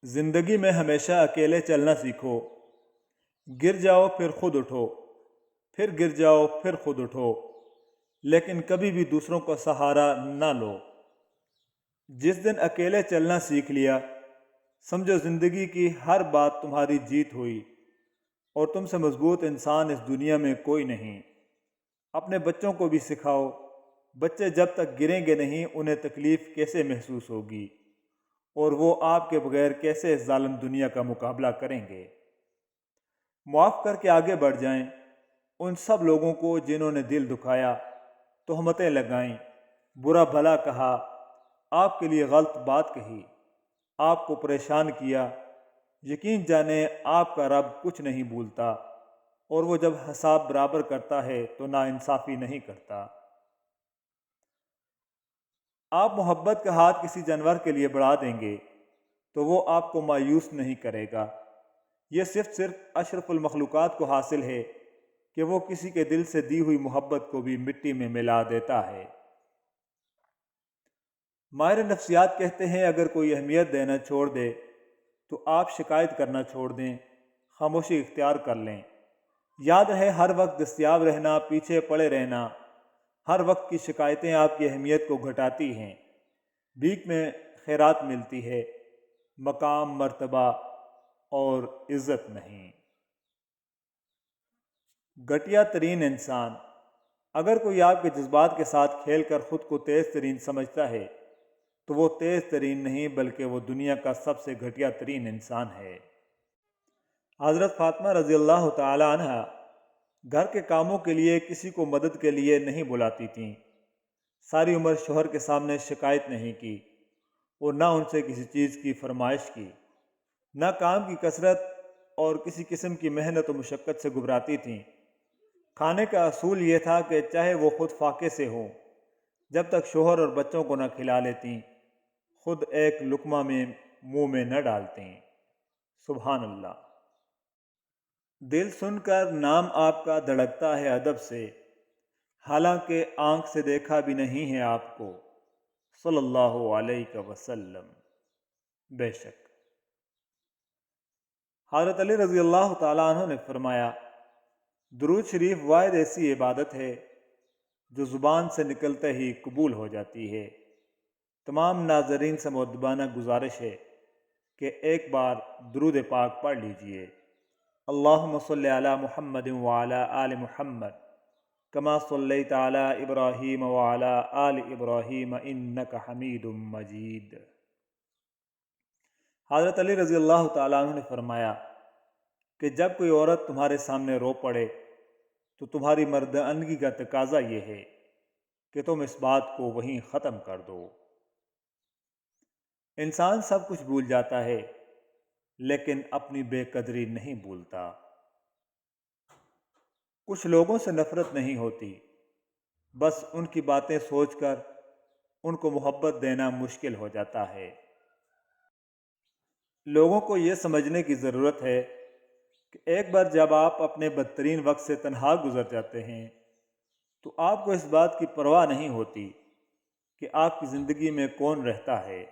زندگی میں ہمیشہ اکیلے چلنا سیکھو۔ گر جاؤ پھر خود اٹھو، پھر گر جاؤ پھر خود اٹھو، لیکن کبھی بھی دوسروں کا سہارا نہ لو۔ جس دن اکیلے چلنا سیکھ لیا، سمجھو زندگی کی ہر بات تمہاری جیت ہوئی، اور تم سے مضبوط انسان اس دنیا میں کوئی نہیں۔ اپنے بچوں کو بھی سکھاؤ، بچے جب تک گریں گے نہیں انہیں تکلیف کیسے محسوس ہوگی، اور وہ آپ کے بغیر کیسے اس ظالم دنیا کا مقابلہ کریں گے۔ معاف کر کے آگے بڑھ جائیں ان سب لوگوں کو جنہوں نے دل دکھایا، تہمتیں لگائیں، برا بھلا کہا، آپ کے لیے غلط بات کہی، آپ کو پریشان کیا۔ یقین جانیں آپ کا رب کچھ نہیں بھولتا، اور وہ جب حساب برابر کرتا ہے تو ناانصافی نہیں کرتا۔ آپ محبت کا ہاتھ کسی جانور کے لیے بڑھا دیں گے تو وہ آپ کو مایوس نہیں کرے گا۔ یہ صرف اشرف المخلوقات کو حاصل ہے کہ وہ کسی کے دل سے دی ہوئی محبت کو بھی مٹی میں ملا دیتا ہے۔ ماہر نفسیات کہتے ہیں اگر کوئی اہمیت دینا چھوڑ دے تو آپ شکایت کرنا چھوڑ دیں، خاموشی اختیار کر لیں۔ یاد رہے، ہر وقت دستیاب رہنا، پیچھے پڑے رہنا، ہر وقت کی شکایتیں آپ کی اہمیت کو گھٹاتی ہیں۔ بھیک میں خیرات ملتی ہے، مقام، مرتبہ اور عزت نہیں۔ گھٹیا ترین انسان۔ اگر کوئی آپ کے جذبات کے ساتھ کھیل کر خود کو تیز ترین سمجھتا ہے تو وہ تیز ترین نہیں بلکہ وہ دنیا کا سب سے گھٹیا ترین انسان ہے۔ حضرت فاطمہ رضی اللہ تعالی عنہ گھر کے کاموں کے لیے کسی کو مدد کے لیے نہیں بلاتی تھیں۔ ساری عمر شوہر کے سامنے شکایت نہیں کی، اور نہ ان سے کسی چیز کی فرمائش کی، نہ کام کی کثرت اور کسی قسم کی محنت و مشقت سے گھبراتی تھیں۔ کھانے کا اصول یہ تھا کہ چاہے وہ خود فاقے سے ہوں، جب تک شوہر اور بچوں کو نہ کھلا لیتیں، خود ایک لقمہ میں منہ میں نہ ڈالتیں۔ سبحان اللہ۔ دل سن کر نام آپ کا دھڑکتا ہے ادب سے، حالانکہ آنکھ سے دیکھا بھی نہیں ہے آپ کو، صلی اللہ علیہ وسلم۔ بے شک حضرت علی رضی اللہ تعالیٰ عنہ نے فرمایا، درود شریف واحد ایسی عبادت ہے جو زبان سے نکلتے ہی قبول ہو جاتی ہے۔ تمام ناظرین سے مؤدبانہ گزارش ہے کہ ایک بار درود پاک پڑھ لیجئے۔ اللہم صلی علی محمد وعلی آل محمد کما صلیت علی ابراہیم وعلی آل ابراہیم انک حمید مجید۔ حضرت علی رضی اللہ تعالیٰ عنہ نے فرمایا کہ جب کوئی عورت تمہارے سامنے رو پڑے تو تمہاری مردانگی کا تقاضا یہ ہے کہ تم اس بات کو وہیں ختم کر دو۔ انسان سب کچھ بھول جاتا ہے لیکن اپنی بے قدری نہیں بھولتا۔ کچھ لوگوں سے نفرت نہیں ہوتی، بس ان کی باتیں سوچ کر ان کو محبت دینا مشکل ہو جاتا ہے۔ لوگوں کو یہ سمجھنے کی ضرورت ہے کہ ایک بار جب آپ اپنے بدترین وقت سے تنہا گزر جاتے ہیں تو آپ کو اس بات کی پرواہ نہیں ہوتی کہ آپ کی زندگی میں کون رہتا ہے۔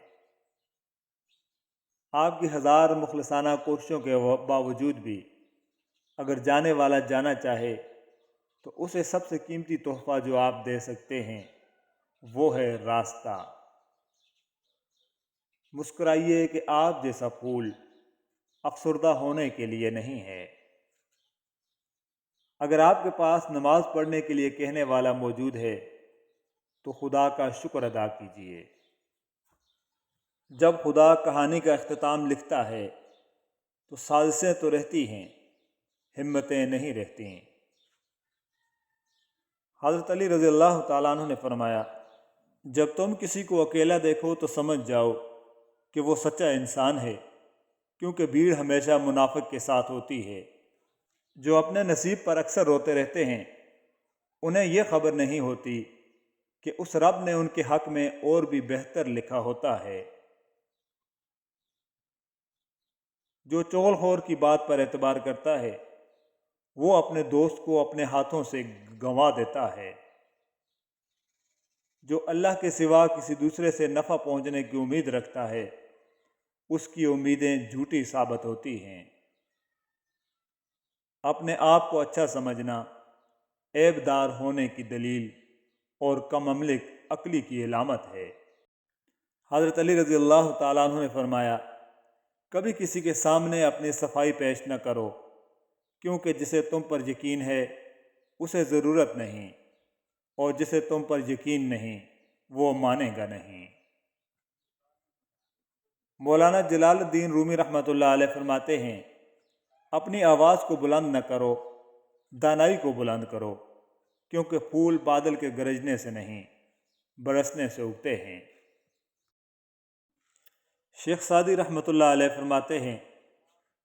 آپ کی ہزار مخلصانہ کوششوں کے باوجود بھی اگر جانے والا جانا چاہے تو اسے سب سے قیمتی تحفہ جو آپ دے سکتے ہیں وہ ہے راستہ۔ مسکرائیے کہ آپ جیسا پھول افسردہ ہونے کے لیے نہیں ہے۔ اگر آپ کے پاس نماز پڑھنے کے لیے کہنے والا موجود ہے تو خدا کا شکر ادا کیجیے۔ جب خدا کہانی کا اختتام لکھتا ہے تو سازشیں تو رہتی ہیں، ہمتیں نہیں رہتی ہیں۔ حضرت علی رضی اللہ تعالیٰ عنہ نے فرمایا، جب تم کسی کو اکیلا دیکھو تو سمجھ جاؤ کہ وہ سچا انسان ہے، کیونکہ بھیڑ ہمیشہ منافق کے ساتھ ہوتی ہے۔ جو اپنے نصیب پر اکثر روتے رہتے ہیں انہیں یہ خبر نہیں ہوتی کہ اس رب نے ان کے حق میں اور بھی بہتر لکھا ہوتا ہے۔ جو چغل خور کی بات پر اعتبار کرتا ہے وہ اپنے دوست کو اپنے ہاتھوں سے گنوا دیتا ہے۔ جو اللہ کے سوا کسی دوسرے سے نفع پہنچنے کی امید رکھتا ہے اس کی امیدیں جھوٹی ثابت ہوتی ہیں۔ اپنے آپ کو اچھا سمجھنا عیب دار ہونے کی دلیل اور کم عملک عقلی کی علامت ہے۔ حضرت علی رضی اللہ تعالیٰ عنہ نے فرمایا، کبھی کسی کے سامنے اپنی صفائی پیش نہ کرو، کیونکہ جسے تم پر یقین ہے اسے ضرورت نہیں، اور جسے تم پر یقین نہیں وہ مانے گا نہیں۔ مولانا جلال الدین رومی رحمۃ اللہ علیہ فرماتے ہیں، اپنی آواز کو بلند نہ کرو، دانائی کو بلند کرو، کیونکہ پھول بادل کے گرجنے سے نہیں برسنے سے اگتے ہیں۔ شیخ سعدی رحمۃ اللہ علیہ فرماتے ہیں،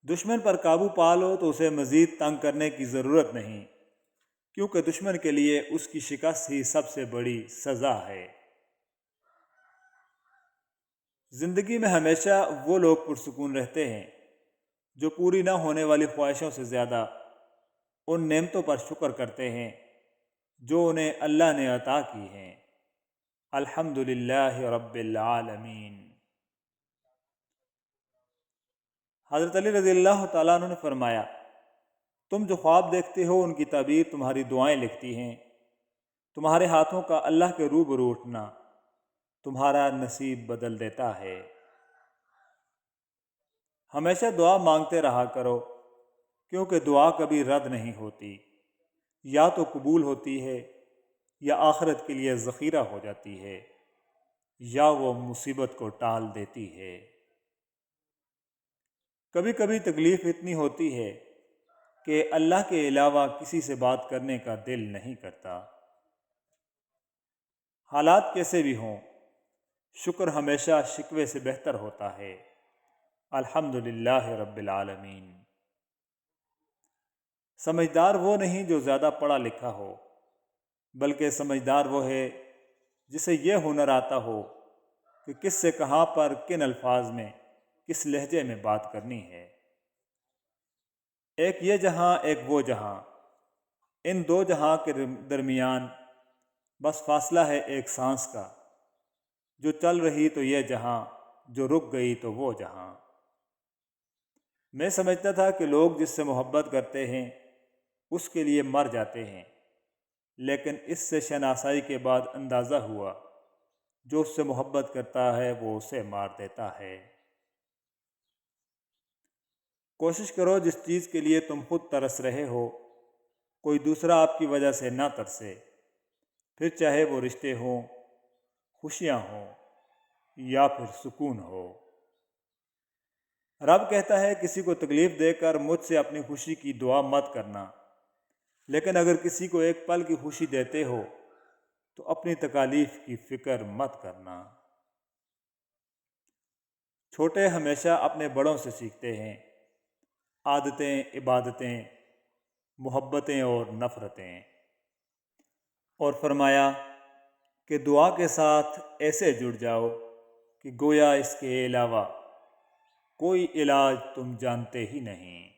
دشمن پر قابو پا لو تو اسے مزید تنگ کرنے کی ضرورت نہیں، کیونکہ دشمن کے لیے اس کی شکست ہی سب سے بڑی سزا ہے۔ زندگی میں ہمیشہ وہ لوگ پرسکون رہتے ہیں جو پوری نہ ہونے والی خواہشوں سے زیادہ ان نعمتوں پر شکر کرتے ہیں جو انہیں اللہ نے عطا کی ہیں۔ الحمدللہ رب العالمین۔ حضرت علی رضی اللہ تعالیٰ عنہ نے فرمایا، تم جو خواب دیکھتے ہو ان کی تعبیر تمہاری دعائیں لکھتی ہیں۔ تمہارے ہاتھوں کا اللہ کے روبرو اٹھنا تمہارا نصیب بدل دیتا ہے۔ ہمیشہ دعا مانگتے رہا کرو، کیونکہ دعا کبھی رد نہیں ہوتی، یا تو قبول ہوتی ہے یا آخرت کے لیے ذخیرہ ہو جاتی ہے، یا وہ مصیبت کو ٹال دیتی ہے۔ کبھی کبھی تکلیف اتنی ہوتی ہے کہ اللہ کے علاوہ کسی سے بات کرنے کا دل نہیں کرتا۔ حالات کیسے بھی ہوں، شکر ہمیشہ شکوے سے بہتر ہوتا ہے۔ الحمدللہ رب العالمین۔ سمجھدار وہ نہیں جو زیادہ پڑھا لکھا ہو، بلکہ سمجھدار وہ ہے جسے یہ ہنر آتا ہو کہ کس سے کہاں پر کن الفاظ میں کس لہجے میں بات کرنی ہے۔ ایک یہ جہاں ایک وہ جہاں، ان دو جہاں کے درمیان بس فاصلہ ہے ایک سانس کا، جو چل رہی تو یہ جہاں، جو رک گئی تو وہ جہاں۔ میں سمجھتا تھا کہ لوگ جس سے محبت کرتے ہیں اس کے لیے مر جاتے ہیں، لیکن اس سے شناسائی کے بعد اندازہ ہوا جو اس سے محبت کرتا ہے وہ اسے مار دیتا ہے۔ کوشش کرو جس چیز کے لیے تم خود ترس رہے ہو کوئی دوسرا آپ کی وجہ سے نہ ترسے، پھر چاہے وہ رشتے ہوں، خوشیاں ہوں یا پھر سکون ہو۔ رب کہتا ہے کسی کو تکلیف دے کر مجھ سے اپنی خوشی کی دعا مت کرنا، لیکن اگر کسی کو ایک پل کی خوشی دیتے ہو تو اپنی تکالیف کی فکر مت کرنا۔ چھوٹے ہمیشہ اپنے بڑوں سے سیکھتے ہیں، عادتیں، عبادتیں، محبتیں اور نفرتیں۔ اور فرمایا کہ دعا کے ساتھ ایسے جڑ جاؤ کہ گویا اس کے علاوہ کوئی علاج تم جانتے ہی نہیں۔